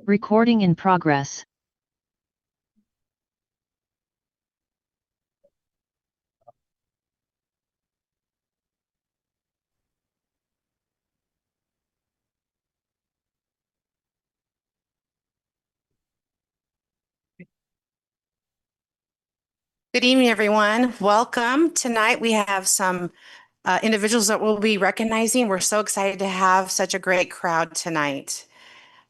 Recording in progress. Good evening, everyone. Welcome. Tonight we have some individuals that we'll be recognizing. We're so excited to have such a great crowd tonight.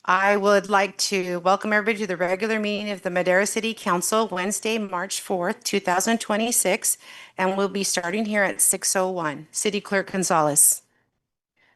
I would like to welcome everybody to the regular meeting of the Madera City Council, Wednesday, March 4th, 2026, and we'll be starting here at 6:01. City Clerk Gonzalez.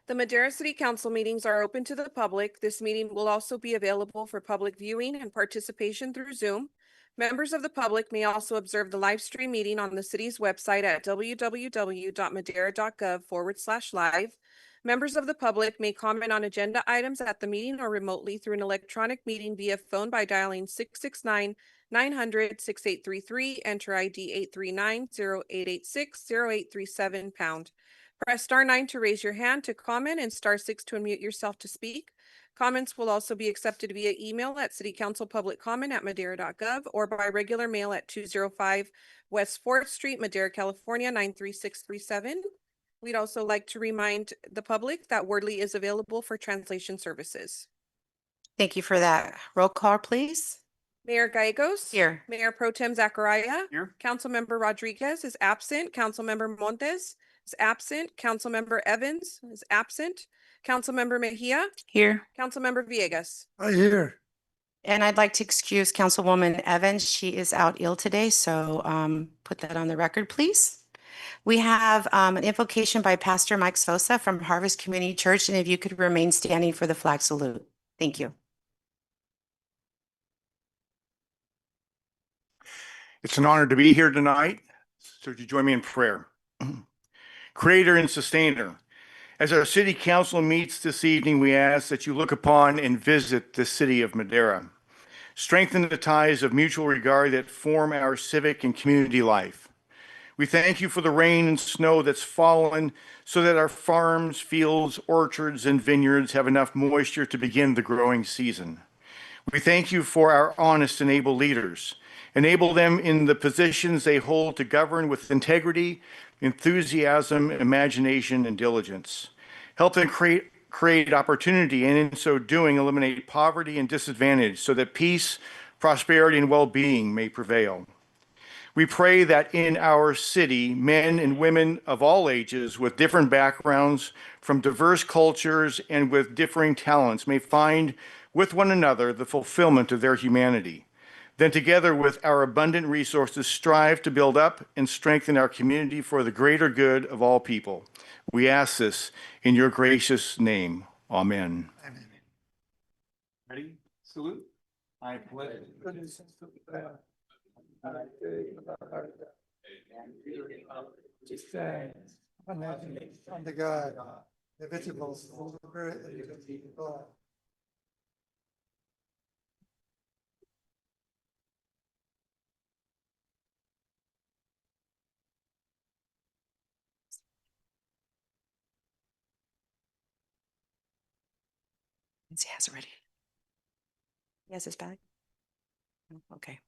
The Madera City Council meetings are open to the public. This meeting will also be available for public viewing and participation through Zoom. Members of the public may also observe the live stream meeting on the city's website at www.madera.gov/live. Members of the public may comment on agenda items at the meeting or remotely through an electronic meeting via phone by dialing 669-900-6833, enter ID 839-0886-0837#. Press *9 to raise your hand to comment and *6 to unmute yourself to speak. Comments will also be accepted via email at citycouncilpubliccomment@madera.gov or by regular mail at 205 West 4th Street, Madera, California, 93637. We'd also like to remind the public that Wordly is available for translation services. Thank you for that. Roll call, please. Mayor Gallegos. Here. Mayor Pro Tem Zachariah. Here. Councilmember Rodriguez is absent. Councilmember Montes is absent. Councilmember Evans is absent. Councilmember Mejia. Here. Councilmember Villegas. Here. And I'd like to excuse Councilwoman Evans. She is out ill today, so put that on the record, please. We have an invocation by Pastor Mike Sosa from Harvest Community Church, and if you could remain standing for the flag salute. Thank you. It's an honor to be here tonight. So would you join me in prayer? Creator and sustainer, as our city council meets this evening, we ask that you look upon and visit the city of Madera. Strengthen the ties of mutual regard that form our civic and community life. We thank you for the rain and snow that's fallen so that our farms, fields, orchards, and vineyards have enough moisture to begin the growing season. We thank you for our honest and able leaders. Enable them in the positions they hold to govern with integrity, enthusiasm, imagination, and diligence. Help them create opportunity, and in so doing, eliminate poverty and disadvantage so that peace, prosperity, and well-being may prevail. We pray that in our city, men and women of all ages with different backgrounds, from diverse cultures, and with differing talents may find with one another the fulfillment of their humanity. Then together with our abundant resources, strive to build up and strengthen our community for the greater good of all people. We ask this in your gracious name. Amen. Amen. Ready? Salute. I pledge allegiance to the flag to stand under God, indivisible, with liberty and justice for all. He has it ready. He has his bag? Okay.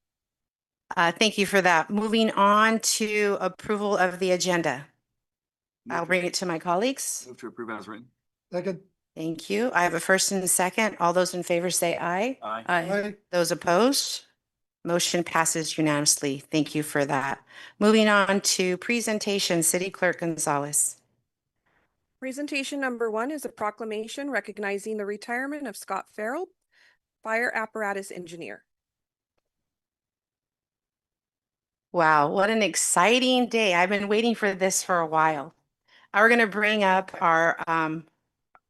Thank you for that. Moving on to approval of the agenda. I'll bring it to my colleagues. Move to approve as written. Second. Thank you. I have a first and a second. All those in favor say aye. Aye. Aye. Those opposed? Motion passes unanimously. Thank you for that. Moving on to presentation, City Clerk Gonzalez. Presentation number 1 is a proclamation recognizing the retirement of Scott Farrell, fire apparatus engineer. Wow, what an exciting day. I've been waiting for this for a while. We're going to bring up our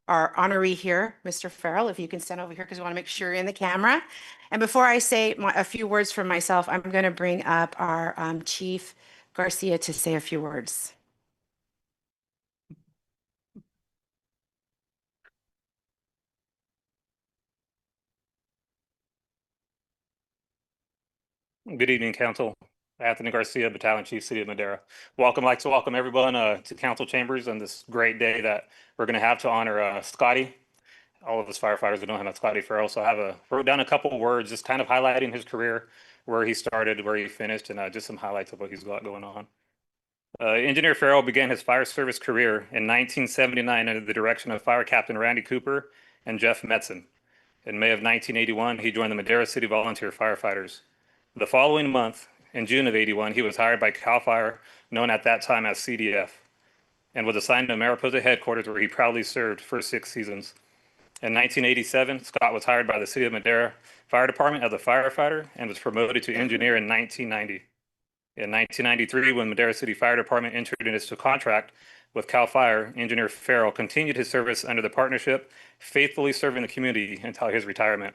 honoree here, Mr. Farrell, if you can stand over here because we want to make sure you're in the camera. And before I say a few words for myself, I'm going to bring up our Chief Garcia to say a few words. Good evening, Council. Anthony Garcia, Battalion Chief, City of Madera. I'd like to welcome everyone to council chambers on this great day that we're going to have to honor Scotty. all of us firefighters that know him as Scotty Farrell. So wrote down a couple of words, just kind of highlighting his career, where he started, where he finished, and just some highlights of what he's got going on. Engineer Farrell began his fire service career in 1979 under the direction of Fire Captain Randy Cooper and Jeff Metzen. In May of 1981, he joined the Madera City Volunteer Firefighters. The following month, in June of '81, he was hired by CAL FIRE, known at that time as CDF, and was assigned to Mariposa headquarters, where he proudly served for 6 seasons. In 1987, Scott was hired by the City of Madera Fire Department as a firefighter and was promoted to engineer in 1990. In 1993, when Madera City Fire Department entered into a contract with CAL FIRE, Engineer Farrell continued his service under the partnership, faithfully serving the community until his retirement.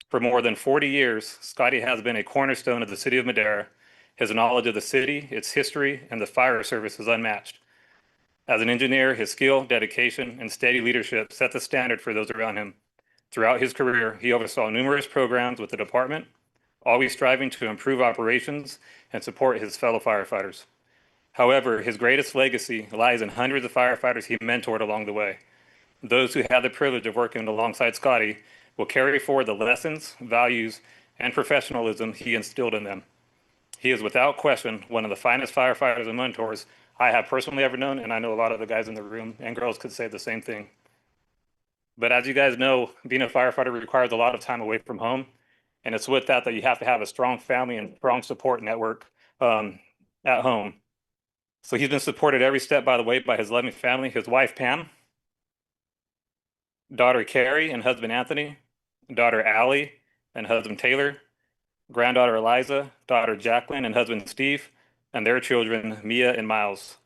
For more than 40 years, Scotty has been a cornerstone of the City of Madera. His knowledge of the city, its history, and the fire service is unmatched. As an engineer, his skill, dedication, and steady leadership set the standard for those around him. Throughout his career, he oversaw numerous programs with the department, always striving to improve operations and support his fellow firefighters. However, his greatest legacy lies in hundreds of firefighters he mentored along the way. Those who had the privilege of working alongside Scotty will carry forward the lessons, values, and professionalism he instilled in them. He is without question one of the finest firefighters and mentors I have personally ever known, and I know a lot of the guys in the room and girls could say the same thing. But as you guys know, being a firefighter requires a lot of time away from home, and it's with that you have to have a strong family and strong support network at home. So he's been supported every step by the way by his loving family, his wife Pam, daughter Carrie and husband Anthony, daughter Allie and husband Taylor, granddaughter Eliza, daughter Jacqueline and husband Steve, and their children Mia and Miles.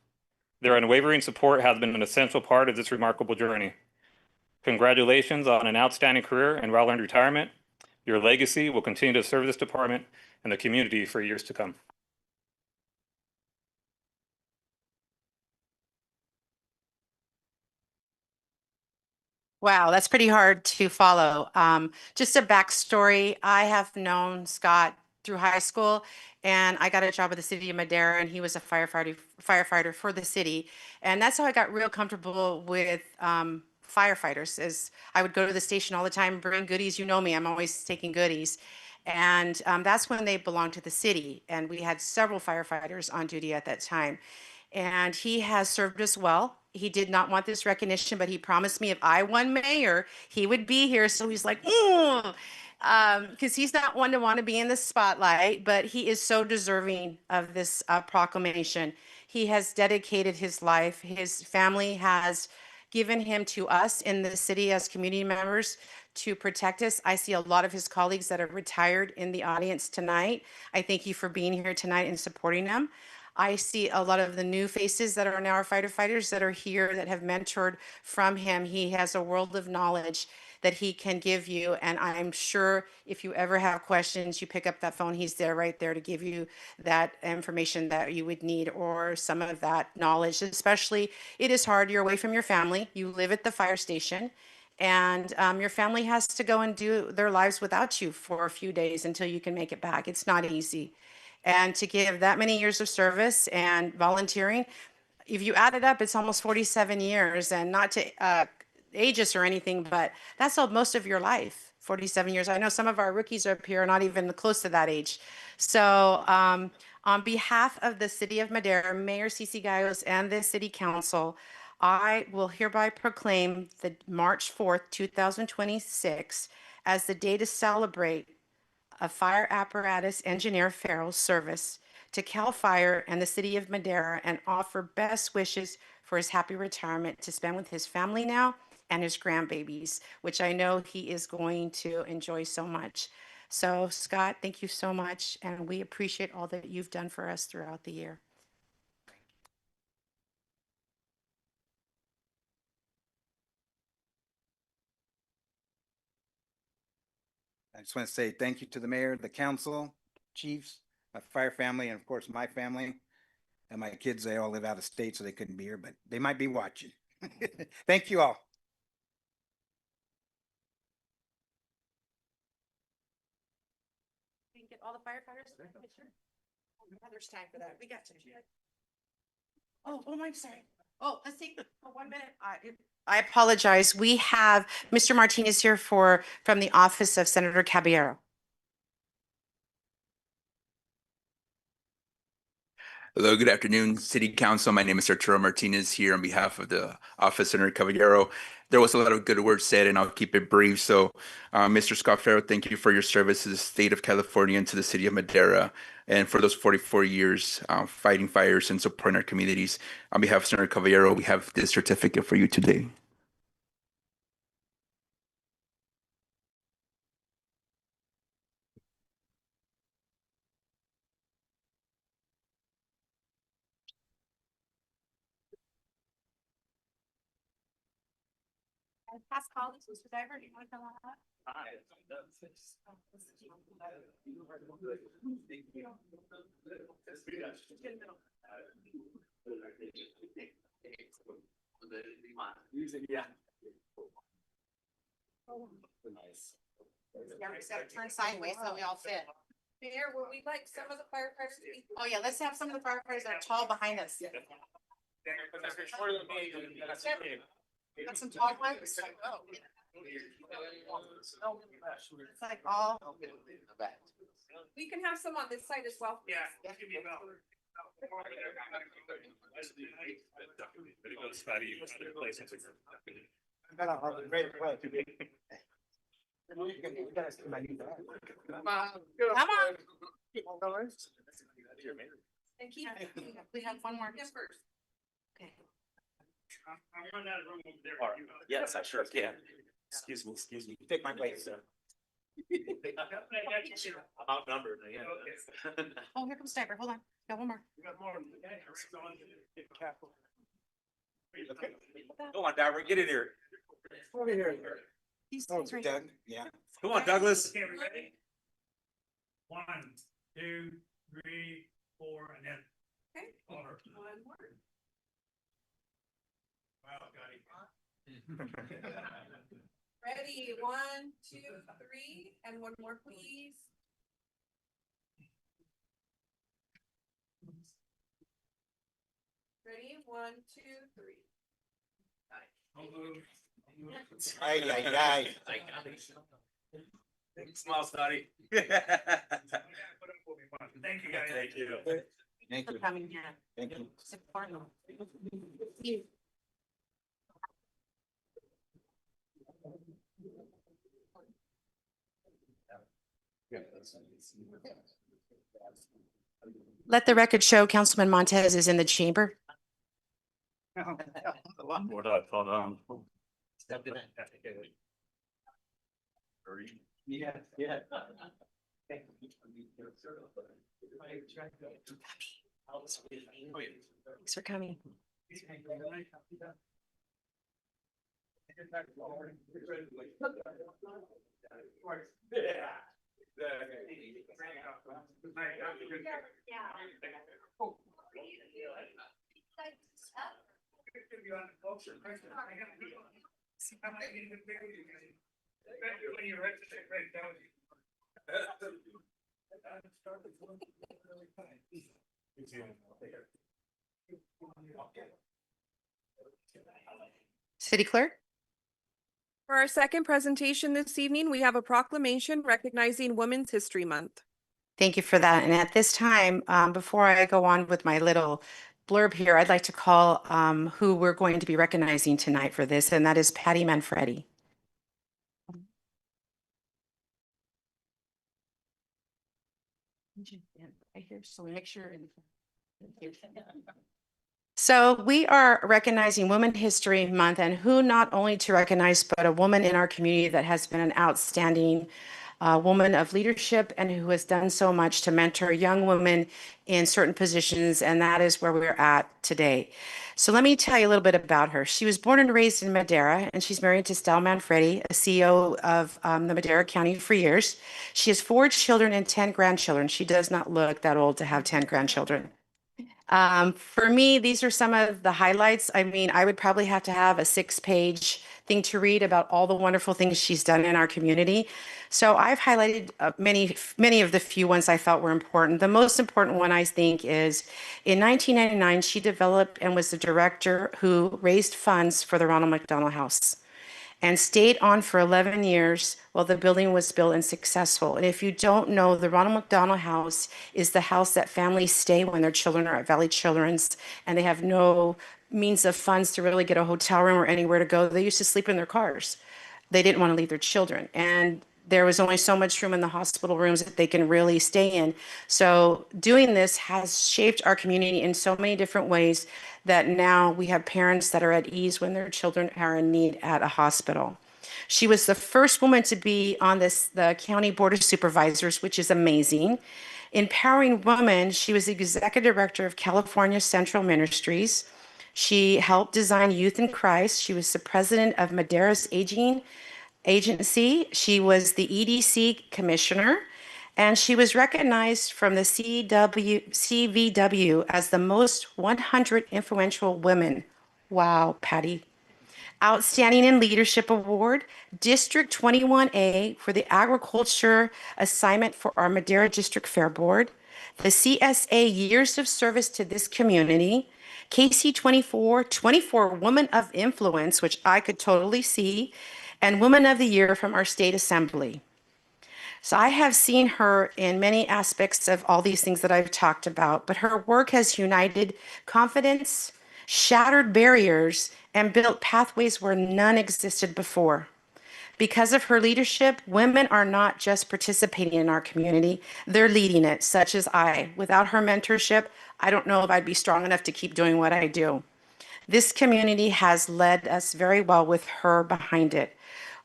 Their unwavering support has been an essential part of this remarkable journey. Congratulations on an outstanding career and well-earned retirement. Your legacy will continue to serve this department and the community for years to come. Wow, that's pretty hard to follow. Just a backstory. I have known Scott through high school, and I got a job at the city of Madera, and he was a firefighter for the city. And that's how I got real comfortable with firefighters, as I would go to the station all the time, bring goodies. You know me, I'm always taking goodies. And that's when they belonged to the city. And we had several firefighters on duty at that time. And he has served us well. He did not want this recognition, but he promised me if I won mayor, he would be here. So he's like, because he's not one to want to be in the spotlight, but he is so deserving of this proclamation. He has dedicated his life. His family has given him to us in the city as community members to protect us. I see a lot of his colleagues that are retired in the audience tonight. I thank you for being here tonight and supporting them. I see a lot of the new faces that are now our firefighters that are here that have mentored from him. He has a world of knowledge that he can give you. And I'm sure if you ever have questions, you pick up that phone, he's there right there to give you that information that you would need or some of that knowledge. Especially, it is hard. You're away from your family. You live at the fire station. And your family has to go and do their lives without you for a few days until you can make it back. It's not easy. And to give that many years of service and volunteering, if you add it up, it's almost 47 years. And not to age us or anything, but that's all most of your life, 47 years. I know some of our rookies up here are not even close to that age. So on behalf of the City of Madera, Mayor Cece Gallos, and the City Council, I will hereby proclaim the March 4th, 2026 as the day to celebrate a fire apparatus engineer Farrell's service to CAL FIRE and the City of Madera, and offer best wishes for his happy retirement to spend with his family now and his grandbabies, which I know he is going to enjoy so much. So Scott, thank you so much, and we appreciate all that you've done for us throughout the year. I just want to say thank you to the mayor, the council, chiefs, my fire family, and of course my family. And my kids, they all live out of state, so they couldn't be here, but they might be watching. Thank you all. We can get all the firefighters. There's time for that. We got to. Oh, I'm sorry. Oh, let's take 1 minute. I apologize. We have Mr. Martinez here from the office of Senator Caballero. Hello, good afternoon, City Council. My name is Arturo Martinez here on behalf of the Office Senator Caballero. There was a lot of good words said, and I'll keep it brief. So, Mr. Scott Farrell, thank you for your service to the state of California and to the city of Madera, and for those 44 years fighting fires and supporting our communities. On behalf of Senator Caballero, we have this certificate for you today. Pascal, Mr. Diver, do you want to come on up? Yeah, turn sideways so we all fit. Mayor, would we like some of the firefighters to be? Oh, yeah, let's have some of the firefighters that are tall behind us. Got some tall ones? It's like all. We can have some on this side as well. Yeah. Come on. And keep, we have one more. Yes, first. Okay. Yes, I sure can. Excuse me. Take my place, sir. I'm outnumbered. Oh, here comes Diver. Hold on. Got one more. Go on, Diver, get in here. Over here. He's Oh, right Doug, yeah. Come on, Douglas. Okay, we ready? 1, 2, 3, 4, and then. Okay. Over. One more. Wow, got it. Ready, 1, 2, 3, and one more, please. Ready, 1, 2, 3. Ay, ay, ay. Smile, Scotty. Thank you, guys. Thank you. Thank for you. coming here. Thank you. Support them. Let the record show Councilman Montez is in the chamber. What I thought, Yeah, yeah. Thanks for coming. When you're ready to take break, don't you? City Clerk? For our second presentation this evening, we have a proclamation recognizing Women's History Month. Thank you for that. And at this time, before I go on with my little blurb here, I'd like to call who we're going to be recognizing tonight for this, and that is Patty Manfredi. Right here, so we make sure. So we are recognizing Women History Month, and who not only to recognize, but a woman in our community that has been an outstanding woman of leadership and who has done so much to mentor young women in certain positions, and that is where we're at today. So let me tell you a little bit about her. She was born and raised in Madera, and she's married to Stella Manfredi, a CEO of the Madera County for years. She has 4 children and 10 grandchildren. She does not look that old to have 10 grandchildren. For me, these are some of the highlights. I mean, I would probably have to have a 6-page thing to read about all the wonderful things she's done in our community. So I've highlighted many of the few ones I felt were important. The most important one, I think, is in 1999, she developed and was the director who raised funds for the Ronald McDonald House and stayed on for 11 years while the building was built and successful. And if you don't know, the Ronald McDonald House is the house that families stay when their children are at Valley Children's and they have no means of funds to really get a hotel room or anywhere to go. They used to sleep in their cars. They didn't want to leave their children. And there was only so much room in the hospital rooms that they can really stay in. So doing this has shaped our community in so many different ways that now we have parents that are at ease when their children are in need at a hospital. She was the first woman to be on the County Board of Supervisors, which is amazing. Empowering Women, she was the executive director of California Central Ministries. She helped design Youth in Christ. She was the president of Madera's Aging Agency. She was the EDC commissioner, and she was recognized from the CVW as the most 100 influential women. Wow, Patty. Outstanding in Leadership Award, District 21A for the Agriculture Assignment for our Madera District Fair Board, the CSA Years of Service to this community, KC 24 Woman of Influence, which I could totally see, and Woman of the Year from our state assembly. So I have seen her in many aspects of all these things that I've talked about, but her work has united confidence, shattered barriers, and built pathways where none existed before. Because of her leadership, women are not just participating in our community, they're leading it, such as I. Without her mentorship, I don't know if I'd be strong enough to keep doing what I do. This community has led us very well with her behind it.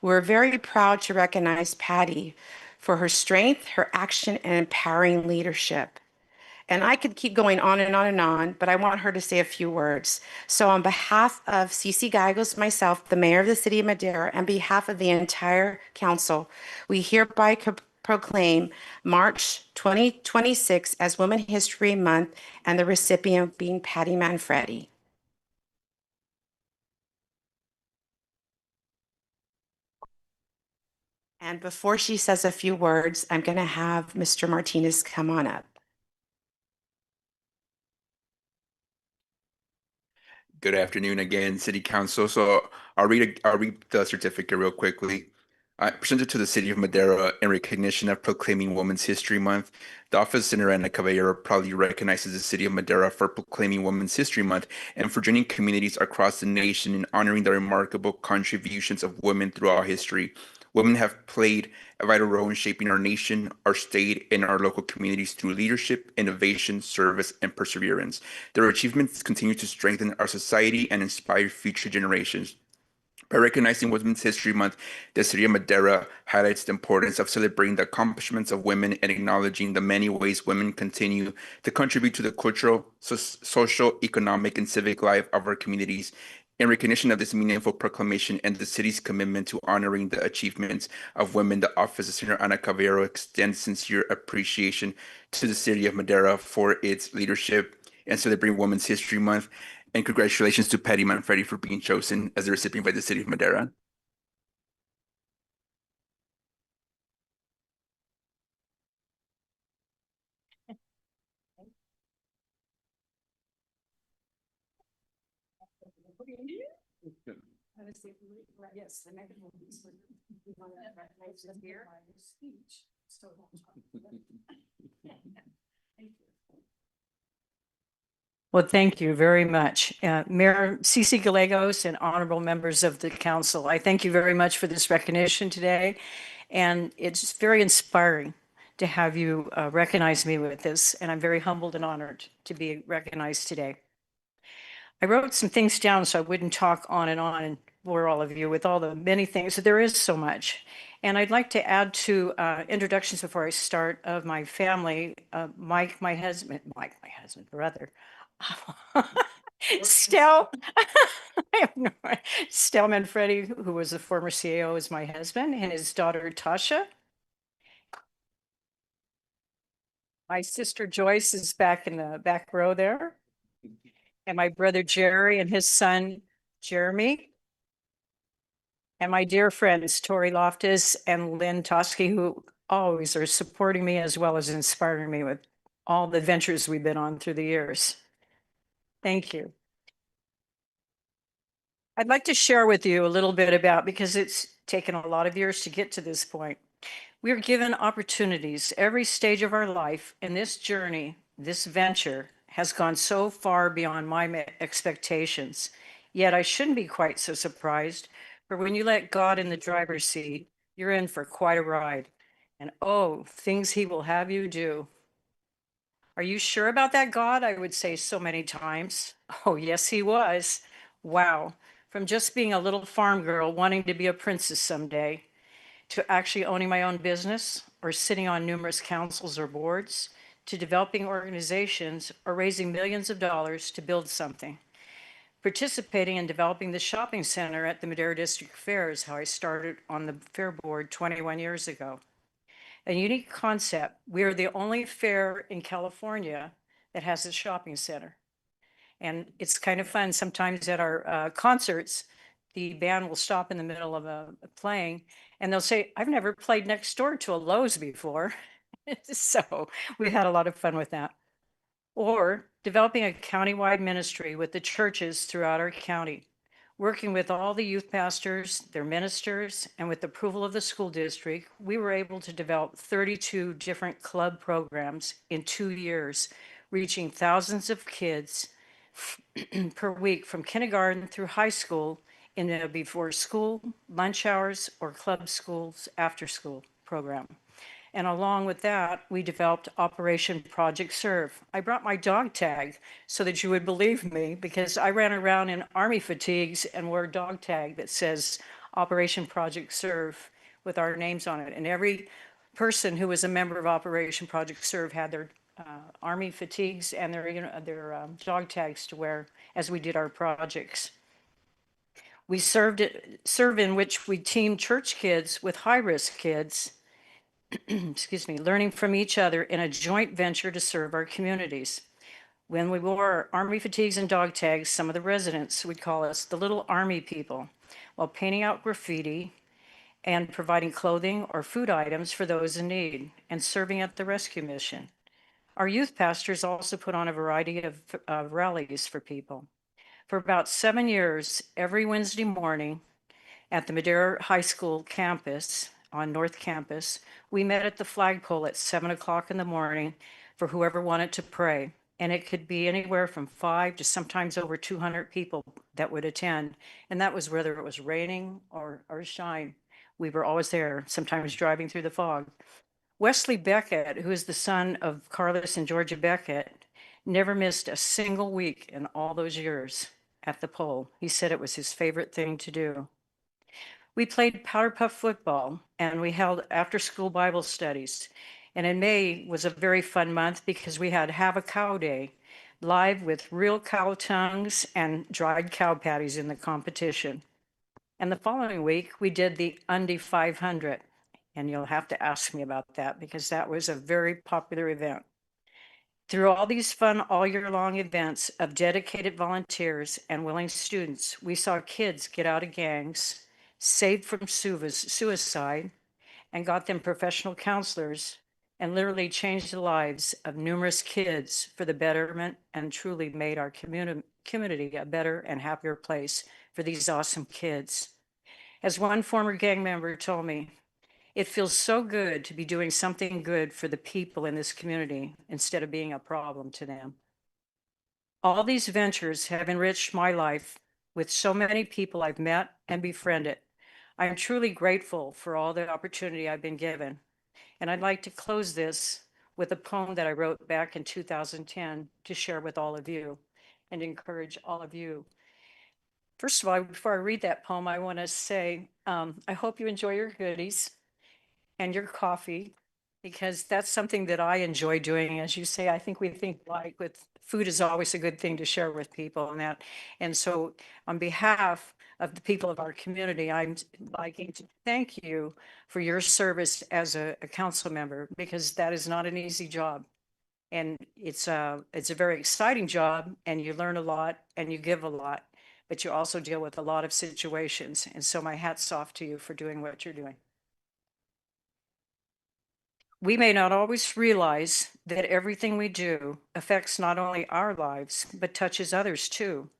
We're very proud to recognize Patty for her strength, her action, and empowering leadership. And I could keep going on and on and on, but I want her to say a few words. So on behalf of Cece Gallegos, myself, the mayor of the city of Madera, and behalf of the entire council, we hereby proclaim March 2026 as Women History Month and the recipient being Patty Manfredi. And before she says a few words, I'm going to have Mr. Martinez come on up. Good afternoon again, City Council. So I'll read the certificate real quickly. Presented to the City of Madera in recognition of proclaiming Women's History Month, the Office of Ana Caballero proudly recognizes the City of Madera for proclaiming Women's History Month and for joining communities across the nation in honoring the remarkable contributions of women throughout history. Women have played a vital role in shaping our nation, our state, and our local communities through leadership, innovation, service, and perseverance. Their achievements continue to strengthen our society and inspire future generations. By recognizing Women's History Month, the City of Madera highlights the importance of celebrating the accomplishments of women and acknowledging the many ways women continue to contribute to the cultural, social, economic, and civic life of our communities. In recognition of this meaningful proclamation and the city's commitment to honoring the achievements of women, the Office of Senator Ana Caballero extends sincere appreciation to the City of Madera for its leadership and celebrating Women's History Month. And congratulations to Patty Manfredi for being chosen as the recipient by the City of Madera. Well, thank you very much. Mayor Cece Gallegos and honorable members of the council, I thank you very much for this recognition today. And it's very inspiring to have you recognize me with this. And I'm very humbled and honored to be recognized today. I wrote some things down so I wouldn't talk on and bore all of you with all the many things. There is so much. And I'd like to add to introductions before I start of my family. Mike, my husband, brother. Stel, I have no idea. Stel Manfredi, who was the former CAO, is my husband, and his daughter Tasha. My sister Joyce is back in the back row there. And my brother Jerry and his son Jeremy. and my dear friends, Tori Loftus and Lynn Toski, who always are supporting me as well as inspiring me with all the ventures we've been on through the years. Thank you. I'd like to share with you a little bit about, because it's taken a lot of years to get to this point. We're given opportunities every stage of our life, and this journey, this venture, has gone so far beyond my expectations. Yet I shouldn't be quite so surprised, for when you let God in the driver's seat, you're in for quite a ride. And oh, things he will have you do. Are you sure about that, God? I would say so many times. Oh, yes, he was. Wow. From just being a little farm girl wanting to be a princess someday, to actually owning my own business or sitting on numerous councils or boards, to developing organizations or raising millions of dollars to build something. Participating in developing the shopping center at the Madera District Fair is how I started on the fair board 21 years ago. A unique concept. We are the only fair in California that has a shopping center. And it's kind of fun. Sometimes at our concerts, the band will stop in the middle of a playing and they'll say, I've never played next door to a Lowe's before. So we had a lot of fun with that. Or developing a countywide ministry with the churches throughout our county, working with all the youth pastors, their ministers, and with the approval of the school district, we were able to develop 32 different club programs in 2 years, reaching thousands of kids per week from kindergarten through high school in a before school, lunch hours, or club schools after school program. And along with that, we developed Operation Project Serve. I brought my dog tag so that you would believe me, because I ran around in Army fatigues and wore a dog tag that says Operation Project Serve with our names on it. And every person who was a member of Operation Project Serve had their Army fatigues and their dog tags to wear as we did our projects. We serve in which we teamed church kids with high-risk kids, excuse me, learning from each other in a joint venture to serve our communities. When we wore our Army fatigues and dog tags, some of the residents would call us the little Army people, while painting out graffiti and providing clothing or food items for those in need, and serving at the rescue mission. Our youth pastors also put on a variety of rallies for people. For about 7 years, every Wednesday morning at the Madera High School campus, on North Campus, we met at the flagpole at 7 o'clock in the morning for whoever wanted to pray. And it could be anywhere from 5 to sometimes over 200 people that would attend. And that was whether it was raining or shine. We were always there, sometimes driving through the fog. Wesley Beckett, who is the son of Carlos and Georgia Beckett, never missed a single week in all those years at the pole. He said it was his favorite thing to do. We played powder puff football and we held after-school Bible studies. And in May was a very fun month because we had Have a Cow Day, live with real cow tongues and dried cow patties in the competition. And the following week, we did the Undy 500. And you'll have to ask me about that because that was a very popular event. Through all these fun all year long events of dedicated volunteers and willing students, we saw kids get out of gangs, saved from suicide, and got them professional counselors, and literally changed the lives of numerous kids for the betterment, and truly made our community a better and happier place for these awesome kids. As one former gang member told me, it feels so good to be doing something good for the people in this community instead of being a problem to them. All these ventures have enriched my life with so many people I've met and befriended. I am truly grateful for all the opportunity I've been given. And I'd like to close this with a poem that I wrote back in 2010 to share with all of you and encourage all of you. First of all, before I read that poem, I want to say, I hope you enjoy your goodies and your coffee, because that's something that I enjoy doing. As you say, I think we think like with food is always a good thing to share with people and that. And so on behalf of the people of our community, I'm liking to thank you for your service as a council member, because that is not an easy job. And it's a very exciting job, and you learn a lot and you give a lot. but you also deal with a lot of situations. And so my hat's off to you for doing what you're doing. We may not always realize that everything we do affects not only our lives, but touches others too.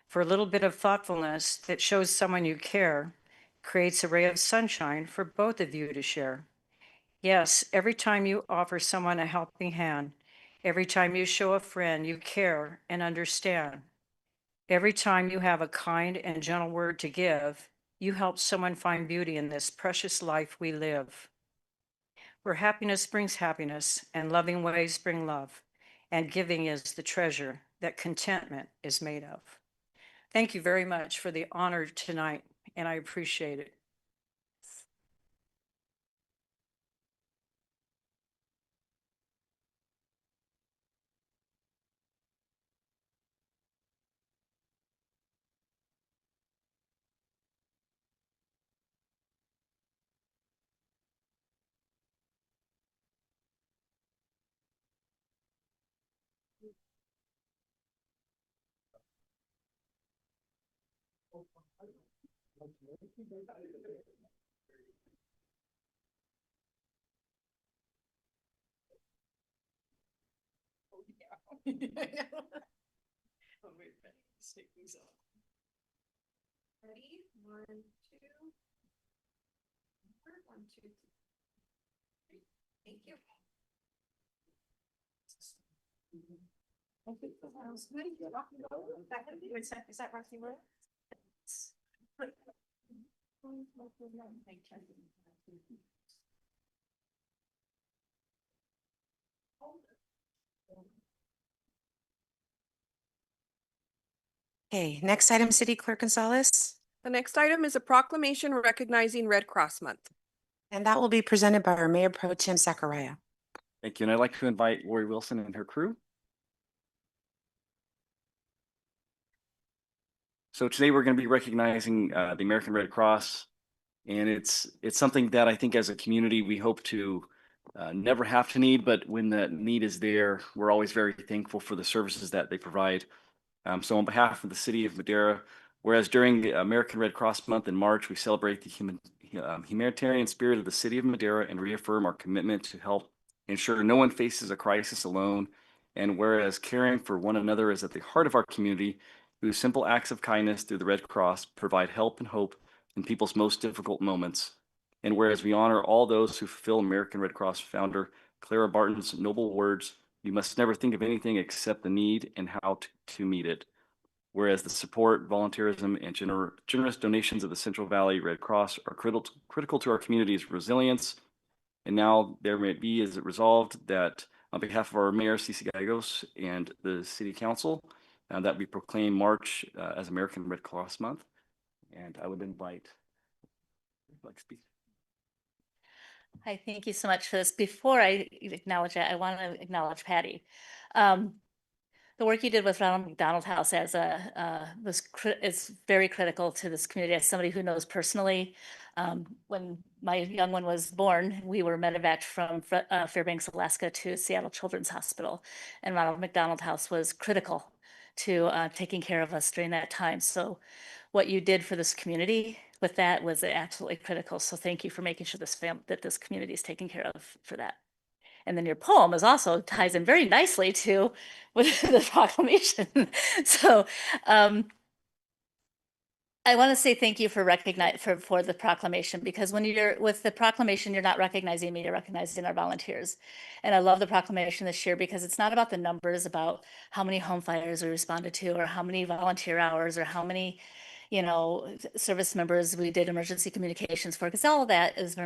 For a little bit of thoughtfulness that shows someone you care creates a ray of sunshine for both of you to share. Yes, every time you offer someone a helping hand, every time you show a friend you care and understand, every time you have a kind and gentle word to give, you help someone find beauty in this precious life we live. Where happiness brings happiness and loving ways bring love, and giving is the treasure that contentment is made of. Thank you very much for the honor tonight, and I appreciate it. Ready? 1, 2. 1, 2, 3. Thank you. Is that Rocky Road? Okay, next item, City Clerk Gonzalez, The next item is a proclamation recognizing Red Cross Month. and that will be presented by our Mayor Pro Tem Zachariah. Thank you. And I'd like to invite Lori Wilson and her crew. So today we're going to be recognizing the American Red Cross. And it's something that I think as a community, we hope to never have to need, but when that need is there, we're always very thankful for the services that they provide. So on behalf of the city of Madera, whereas during the American Red Cross Month in March, we celebrate the humanitarian spirit of the city of Madera and reaffirm our commitment to help ensure no one faces a crisis alone. And whereas caring for one another is at the heart of our community, whose simple acts of kindness through the Red Cross provide help and hope in people's most difficult moments. And whereas we honor all those who fulfill American Red Cross founder Clara Barton's noble words, you must never think of anything except the need and how to meet it. Whereas the support, volunteerism, and generous donations of the Central Valley Red Cross are critical to our community's resilience. And now there may be, is it resolved that on behalf of our Mayor, Cece Gallegos, and the City Council, that we proclaim March as American Red Cross Month. And I would invite, like, speak. Hi, thank you so much for this. Before I acknowledge it, I want to acknowledge Patty. The work you did with Ronald McDonald House as is very critical to this community. As somebody who knows personally, when my young one was born, we were medevaced from Fairbanks, Alaska to Seattle Children's Hospital, and Ronald McDonald House was critical to taking care of us during that time. So what you did for this community with that was absolutely critical. So thank you for making sure that this community is taken care of for that. And then your poem is also ties in very nicely to with the proclamation. So I want to say thank you for for the proclamation, because when you're with the proclamation, you're not recognizing me, you're recognizing our volunteers. And I love the proclamation this year because it's not about the numbers, about how many home fires we responded to, or how many volunteer hours, or how many, service members we did emergency communications for, because all of that is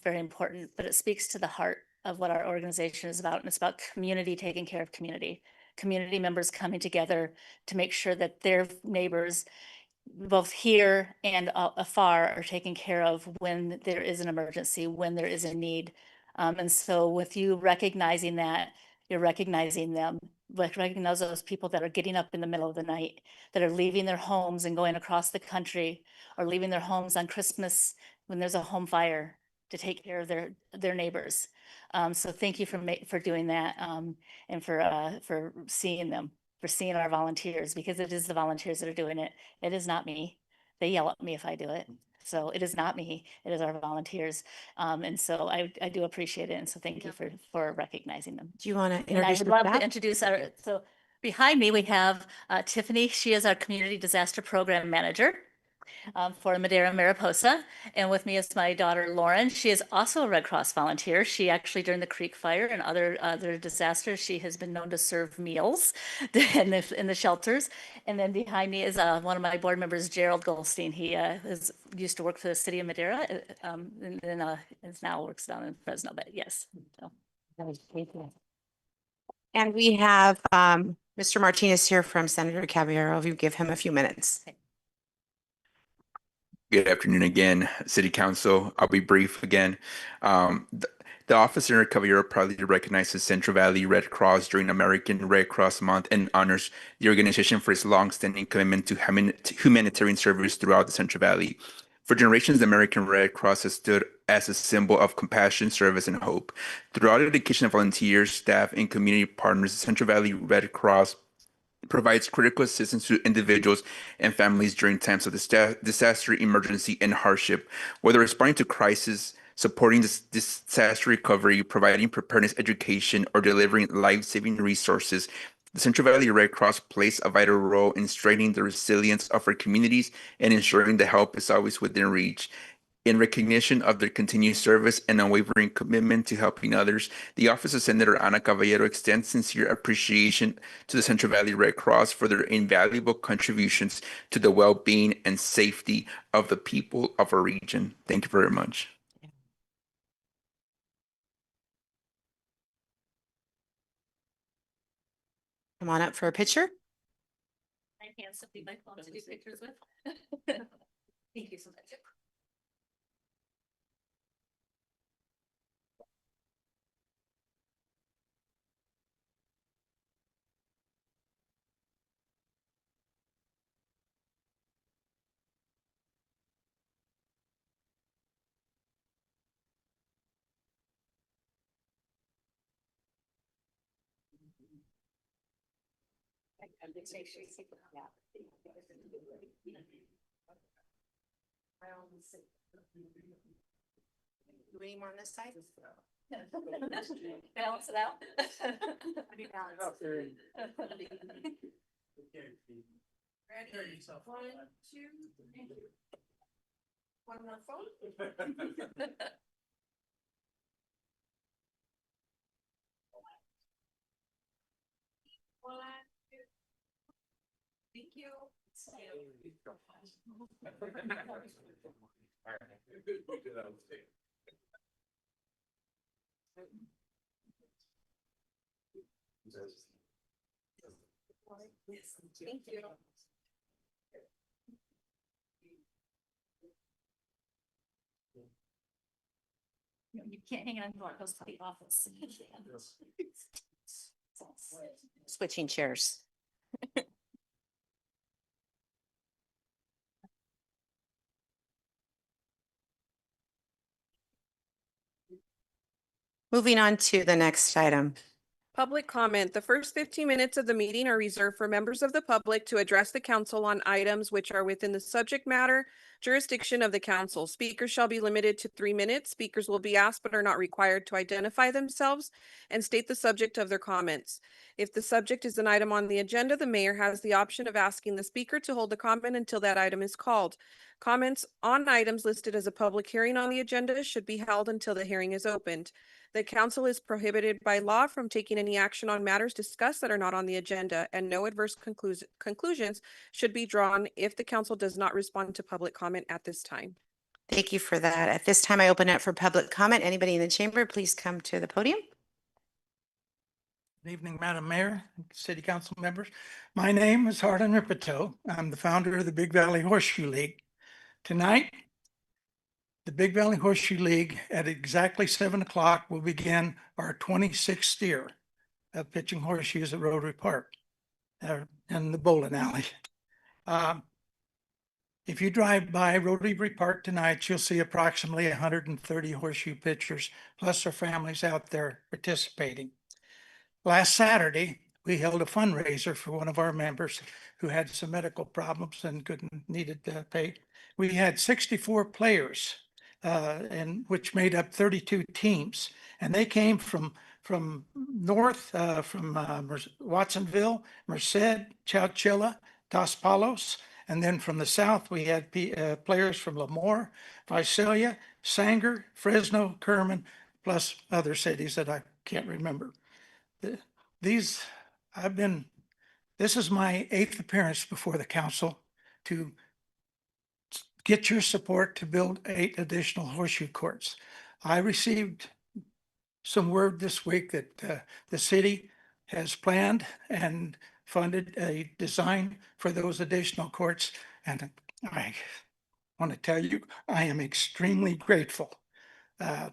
very important, but it speaks to the heart of what our organization is about. And it's about community taking care of community members coming together to make sure that their neighbors, both here and afar, are taken care of when there is an emergency, when there is a need. And so with you recognizing that, you're recognizing them, recognize those people that are getting up in the middle of the night, that are leaving their homes and going across the country, or leaving their homes on Christmas when there's a home fire to take care of their neighbors. So thank you for doing that, and for seeing them, for seeing our volunteers, because it is the volunteers that are doing it. It is not me. They yell at me if I do it. So it is not me, it is our volunteers. And so I do appreciate it. And so thank you for recognizing them. Do you want to And I introduce would the love to staff? introduce so behind me, we have Tiffany. She is our Community Disaster Program Manager for Madera Mariposa. And with me is my daughter, Lauren. She is also a Red Cross volunteer. She actually, during the Creek Fire and other disasters, she has been known to serve meals in the shelters. And then behind me is one of my board members, Gerald Goldstein. He used to work for the city of Madera and then now works down in Fresno, but yes. So. And we have Mr. Martinez here from Senator Caballero. If you give him a few minutes. Good afternoon again, City Council. I'll be brief again. The Office of Caballero proudly recognizes Central Valley Red Cross during American Red Cross Month and honors the organization for its longstanding commitment to humanitarian service throughout the Central Valley. For generations, the American Red Cross has stood as a symbol of compassion, service, and hope. Throughout the dedication of volunteers, staff, and community partners, the Central Valley Red Cross provides critical assistance to individuals and families during times of disaster, emergency, and hardship. Whether responding to crisis, supporting disaster recovery, providing preparedness education, or delivering life-saving resources, the Central Valley Red Cross plays a vital role in strengthening the resilience of our communities and ensuring the help is always within reach. In recognition of their continued service and unwavering commitment to helping others, the Office of Senator Ana Caballero extends sincere appreciation to the Central Valley Red Cross for their invaluable contributions to the well-being and safety of the people of our region. Thank you very much. Come on up for a picture. I can simply my phone to do pictures with. Thank you so much. Make sure you see the Do any more on this side? balance it out. Ready? One, two, three. One more phone. One, two. Thank you. Thank you. You can't hang on to it, goes to the office. Switching chairs. Moving on to the next item. Public comment. The first 15 minutes of the meeting are reserved for members of the public to address the council on items which are within the subject matter jurisdiction of the council. Speakers shall be limited to 3 minutes. Speakers will be asked but are not required to identify themselves and state the subject of their comments. If the subject is an item on the agenda, the mayor has the option of asking the speaker to hold the comment until that item is called. Comments on items listed as a public hearing on the agenda should be held until the hearing is opened. The council is prohibited by law from taking any action on matters discussed that are not on the agenda, and no adverse conclusions should be drawn if the council does not respond to public comment at this time. Thank you for that. At this time, I open it for public comment. Anybody in the chamber, please come to the podium. Good evening, Madam Mayor, City Council members. My name is Harlan Ripito. I'm the founder of the Big Valley Horseshoe League. Tonight, the Big Valley Horseshoe League at exactly 7 o'clock will begin our 26th year of pitching horseshoes at Rotary Park in the bowling alley. If you drive by Rotary Park tonight, you'll see approximately 130 horseshoe pitchers, plus their families out there participating. Last Saturday, we held a fundraiser for one of our members who had some medical problems and needed to pay. We had 64 players, and which made up 32 teams, and they came from north, from Watsonville, Merced, Chowchilla, Dos Palos, and then from the south we had players from Lemoore, Visalia, Sanger, Fresno, Kerman, plus other cities that I can't remember. This is my 8th appearance before the council to get your support to build 8 additional horseshoe courts. I received some word this week that the city has planned and funded a design for those additional courts. And I want to tell you, I am extremely grateful. The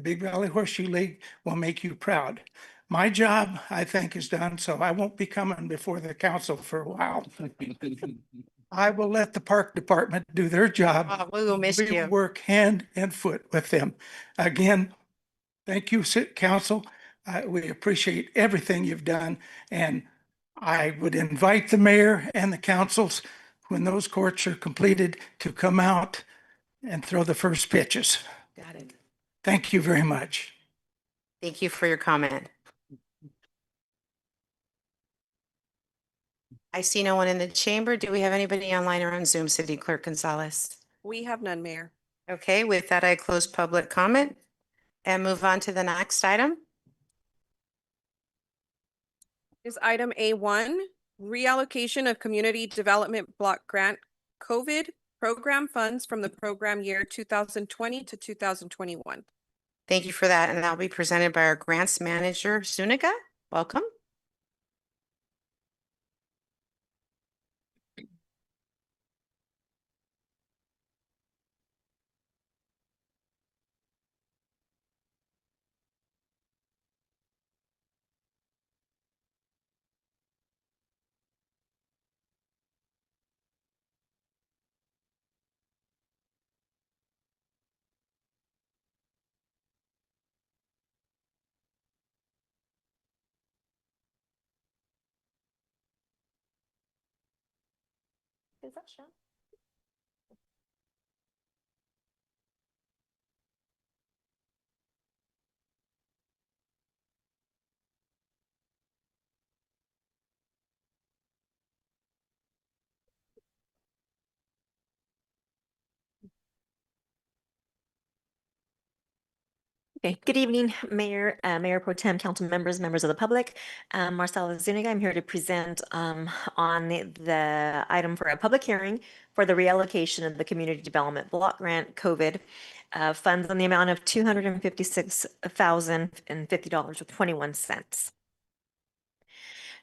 Big Valley Horseshoe League will make you proud. My job, I think, is done, so I won't be coming before the council for a while. I will let the park department do their job. Oh, we will miss We will you. work hand and foot with them. Again, thank you, council. We appreciate everything you've done, and I would invite the mayor and the councils, when those courts are completed, to come out and throw the first pitches. Got it. Thank you very much. Thank you for your comment. I see no one in the chamber. Do we have anybody online or on Zoom, City Clerk Gonzalez? We have none, Mayor. Okay, with that, I close public comment and move on to the next item. Is item A1, reallocation of Community Development Block Grant COVID program funds from the program year 2020 to 2021. Thank you for that, and that'll be presented by our grants manager, Zuniga. Welcome. Is that shown? Okay, good evening, Mayor, Mayor Pro Tem, council members, members of the public. Marcela Zuniga, I'm here to present on the item for a public hearing for the reallocation of the Community Development Block Grant COVID funds in the amount of $256,050.21.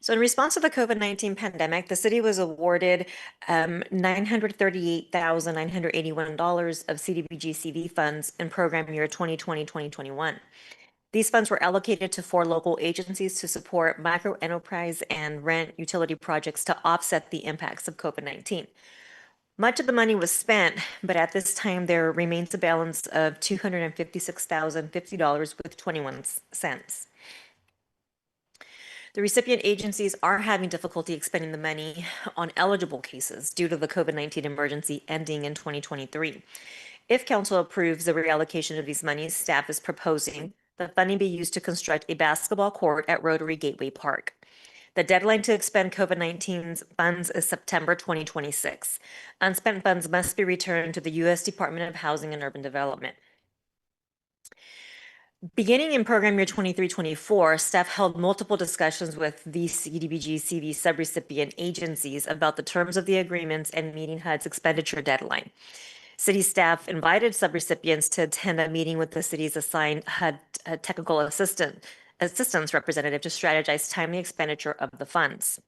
So in response to the COVID-19 pandemic, the city was awarded $938,981 of CDBG-CV funds in program year 2020-2021. These funds were allocated to 4 local agencies to support micro enterprise and rent utility projects to offset the impacts of COVID-19. Much of the money was spent, but at this time there remains a balance of $256,050 with 21 cents. The recipient agencies are having difficulty expending the money on eligible cases due to the COVID-19 emergency ending in 2023. If council approves the reallocation of these monies, staff is proposing the funding be used to construct a basketball court at Rotary Gateway Park. The deadline to expend COVID-19 funds is September 2026. Unspent funds must be returned to the U.S. Department of Housing and Urban Development. Beginning in program year 23-24, staff held multiple discussions with the CDBG-CV subrecipient agencies about the terms of the agreements and meeting HUD's expenditure deadline. City staff invited subrecipients to attend a meeting with the city's assigned HUD technical assistance representative to strategize timely expenditure of the funds.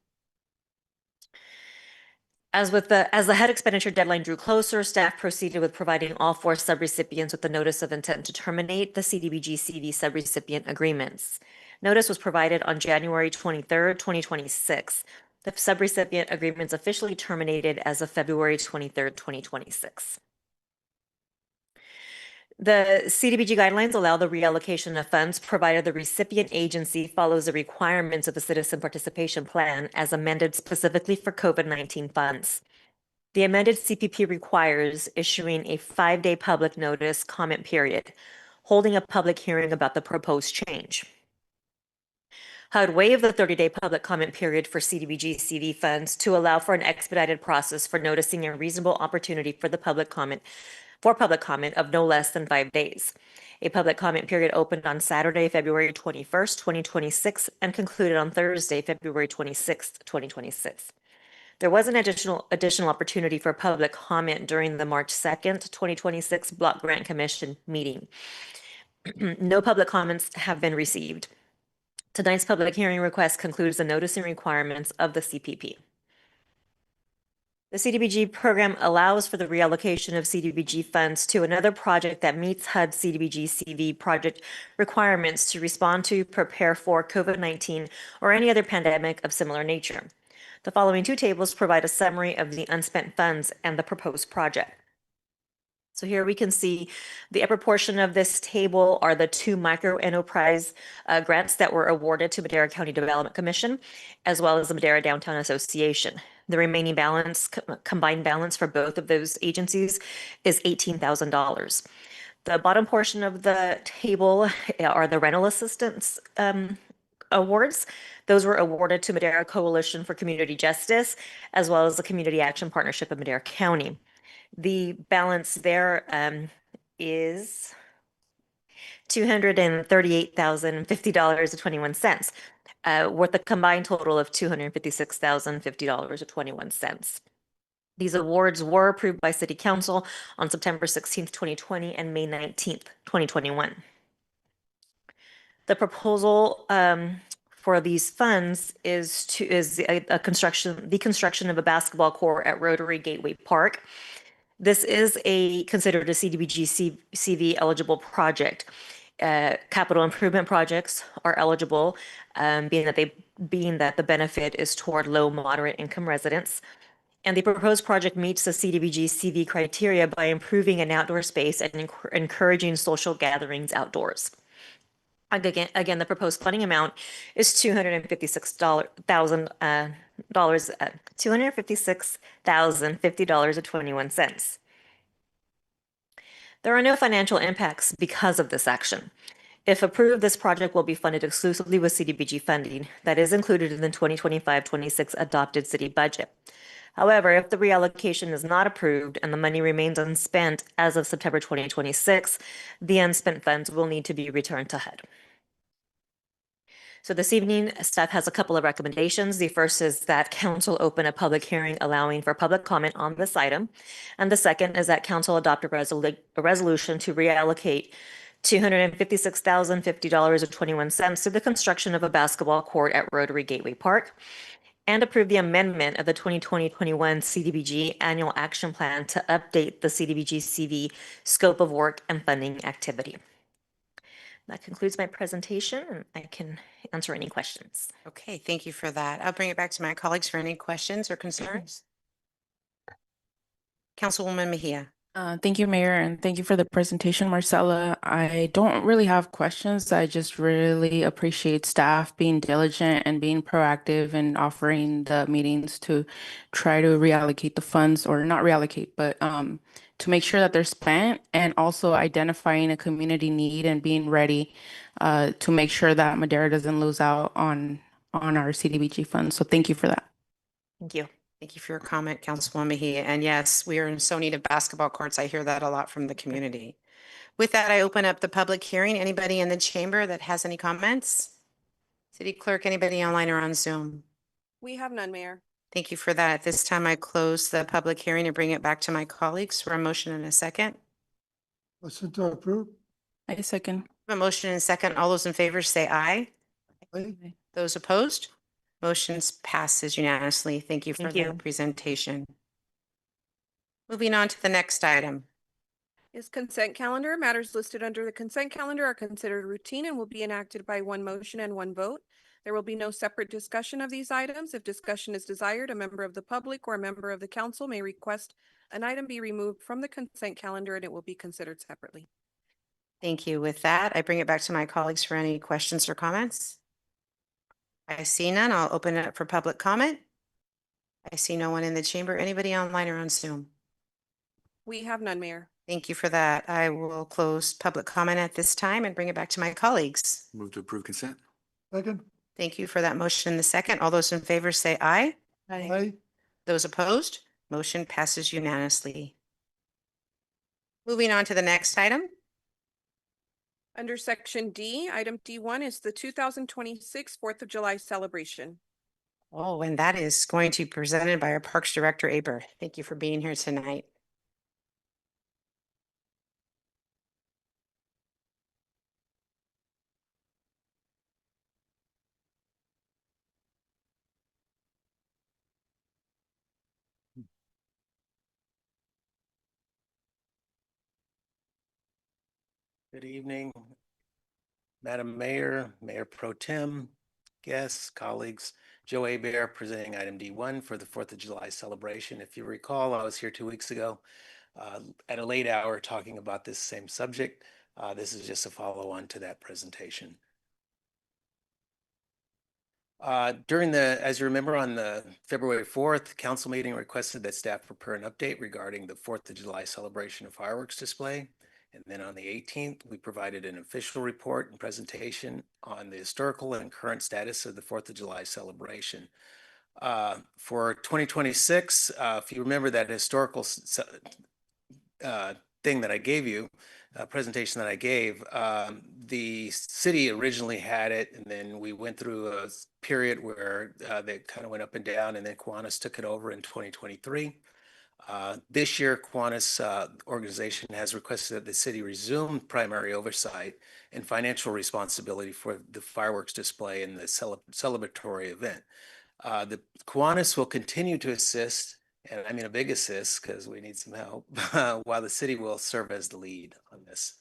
As the HUD expenditure deadline drew closer, staff proceeded with providing all 4 subrecipients with the notice of intent to terminate the CDBG-CV subrecipient agreements. Notice was provided on January 23rd, 2026. The subrecipient agreements officially terminated as of February 23rd, 2026. The CDBG guidelines allow the reallocation of funds provided the recipient agency follows the requirements of the Citizen Participation Plan as amended specifically for COVID-19 funds. The amended CPP requires issuing a 5-day public notice comment period, holding a public hearing about the proposed change. HUD waived the 30-day public comment period for CDBG CV funds to allow for an expedited process for noticing a reasonable opportunity for the public comment of no less than 5 days. A public comment period opened on Saturday, February 21st, 2026, and concluded on Thursday, February 26th, 2026. There was an additional opportunity for public comment during the March 2nd, 2026 Block Grant Commission meeting. No public comments have been received. Tonight's public hearing request concludes the noticing requirements of the CPP. The CDBG program allows for the reallocation of CDBG funds to another project that meets HUD CDBG CV project requirements to respond to, prepare for COVID-19 or any other pandemic of similar nature. The following two tables provide a summary of the unspent funds and the proposed project. So here we can see the upper portion of this table are the 2 micro enterprise grants that were awarded to Madera County Development Commission, as well as the Madera Downtown Association. The remaining balance, combined balance for both of those agencies is $18,000. The bottom portion of the table are the rental assistance awards. Those were awarded to Madera Coalition for Community Justice, as well as the Community Action Partnership of Madera County. The balance there is $238,050.21, worth a combined total of $256,050.21. These awards were approved by City Council on September 16th, 2020 and May 19th, 2021. The proposal for these funds is the construction of a basketball court at Rotary Gateway Park. This is considered a CDBG CV eligible project. Capital improvement projects are eligible, being that the benefit is toward low moderate income residents. And the proposed project meets the CDBG CV criteria by improving an outdoor space and encouraging social gatherings outdoors. Again, the proposed funding amount is $256,050.21. There are no financial impacts because of this action. If approved, this project will be funded exclusively with CDBG funding that is included in the 2025-26 adopted city budget. However, if the reallocation is not approved and the money remains unspent as of September 2026, the unspent funds will need to be returned to HUD. So this evening, staff has a couple of recommendations. The first is that council open a public hearing allowing for public comment on this item. And the second is that council adopt a resolution to reallocate $256,050.21 to the construction of a basketball court at Rotary Gateway Park, and approve the amendment of the 2020-21 CDBG Annual Action Plan to update the CDBG CV scope of work and funding activity. That concludes my presentation, and I can answer any questions. Okay, thank you for that. I'll bring it back to my colleagues for any questions or concerns. Councilwoman Mejia. Thank you, Mayor, and thank you for the presentation, Marcella. I don't really have questions. I just really appreciate staff being diligent and being proactive and offering the meetings to try to reallocate the funds, or not reallocate, but to make sure that they're spent, and also identifying a community need and being ready to make sure that Madera doesn't lose out on our CDBG funds. So thank you for that. Thank you. Thank you for your comment, Councilwoman Mejia. And yes, we are in so need of basketball courts. I hear that a lot from the community. With that, I open up the public hearing. Anybody in the chamber that has any comments? City Clerk, anybody online or on Zoom? We have none, Mayor. Thank you for that. At this time, I close the public hearing and bring it back to my colleagues for a motion and a second. Motion to approve. I second. A motion and a second. All those in favor say aye. Aye. Those opposed? Motions passes unanimously. Thank you for Thank the you. presentation. Moving on to the next item. Is consent calendar. Matters listed under the consent calendar are considered routine and will be enacted by one motion and one vote. There will be no separate discussion of these items. If discussion is desired, a member of the public or a member of the council may request an item be removed from the consent calendar and it will be considered separately. Thank you. With that, I bring it back to my colleagues for any questions or comments. I see none. I'll open it up for public comment. I see no one in the chamber. Anybody online or on Zoom? We have none, Mayor. Thank you for that. I will close public comment at this time and bring it back to my colleagues. Move to approve consent. Second. Thank you for that motion in the second. All those in favor say aye. Aye. Those opposed, motion passes unanimously. Moving on to the next item. Under Section D, item D1 is the 2026 4th of July celebration. Oh, and that is going to be presented by our Parks Director, Aber. Thank you for being here tonight. Good evening, Madam Mayor, Mayor Pro Tem, guests, colleagues. Joe Hebert presenting item D1 for the 4th of July celebration. If you recall, I was here 2 weeks ago at a late hour talking about this same subject. This is just a follow-on to that presentation. As you remember, on the February 4th council meeting requested that staff prepare an update regarding the 4th of July celebration and fireworks display. And then on the 18th, we provided an official report and presentation on the historical and current status of the 4th of July celebration. For 2026, if you remember that historical thing that I gave you, presentation that I gave, the city originally had it, and then we went through a period where they kind of went up and down, and then Kiwanis took it over in 2023. This year, Kiwanis organization has requested that the city resume primary oversight and financial responsibility for the fireworks display and the celebratory event. The Kiwanis will continue to assist, and I mean a big assist because we need some help, while the city will serve as the lead on this.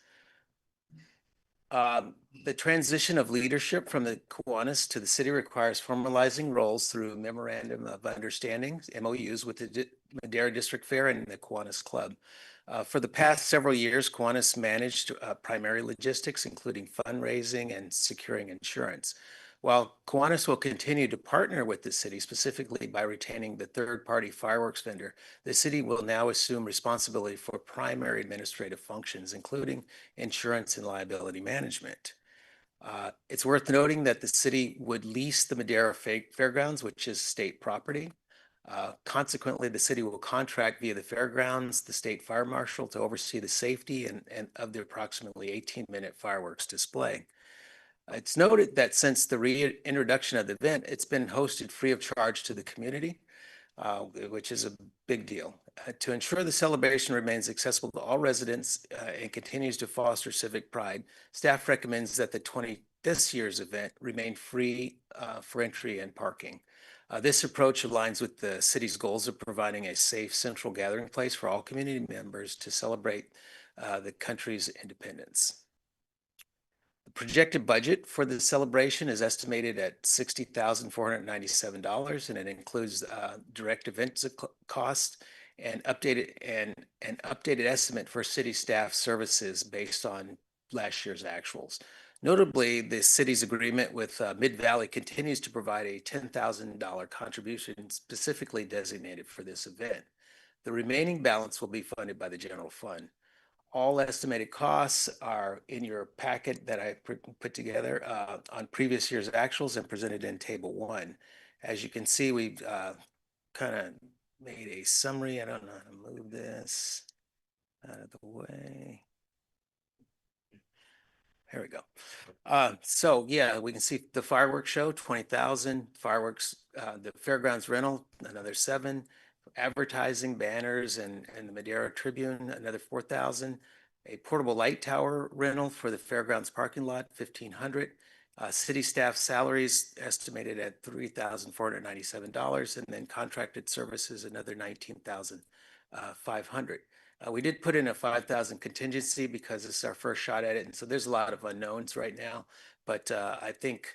The transition of leadership from the Kiwanis to the city requires formalizing roles through memorandum of understanding, MOUs, with the Madera District Fair and the Kiwanis Club. For the past several years, Kiwanis managed primary logistics, including fundraising and securing insurance. While Kiwanis will continue to partner with the city, specifically by retaining the third-party fireworks vendor, the city will now assume responsibility for primary administrative functions, including insurance and liability management. It's worth noting that the city would lease the Madera Fairgrounds, which is state property. Consequently, the city will contract via the fairgrounds, the state fire marshal, to oversee the safety and of the approximately 18-minute fireworks display. It's noted that since the reintroduction of the event, it's been hosted free of charge to the community, which is a big deal. To ensure the celebration remains accessible to all residents and continues to foster civic pride, staff recommends that this year's event remain free for entry and parking. This approach aligns with the city's goals of providing a safe central gathering place for all community members to celebrate the country's independence. The projected budget for the celebration is estimated at $60,497, and it includes direct event costs and an updated estimate for city staff services based on last year's actuals. Notably, the city's agreement with Mid-Valley continues to provide a $10,000 contribution specifically designated for this event. The remaining balance will be funded by the general fund. All estimated costs are in your packet that I put together on previous year's actuals and presented in Table 1. As you can see, we've kind of made a summary. I don't know how to move this out of the way. Here we go. So yeah, we can see the fireworks show, 20,000, fireworks, the fairgrounds rental, another 7, advertising, banners, and the Madera Tribune, another 4,000, a portable light tower rental for the fairgrounds parking lot, 1,500, city staff salaries estimated at $3,497, and then contracted services, another 19,500. We did put in a 5,000 contingency because this is our first shot at it, and so there's a lot of unknowns right now. But I think